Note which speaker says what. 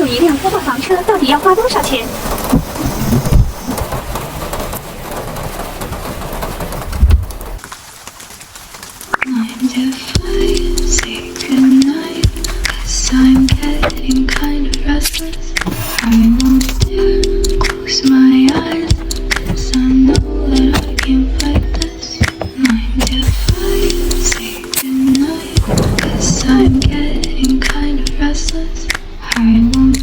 Speaker 1: 一辆拖挂房车到底要花多少钱？
Speaker 2: Say goodnight, 'cause I'm getting kind of restless. I won't dare close my eyes, 'cause I know that I can't fight this. Mind if I say goodnight, 'cause I'm getting kind of restless. I won't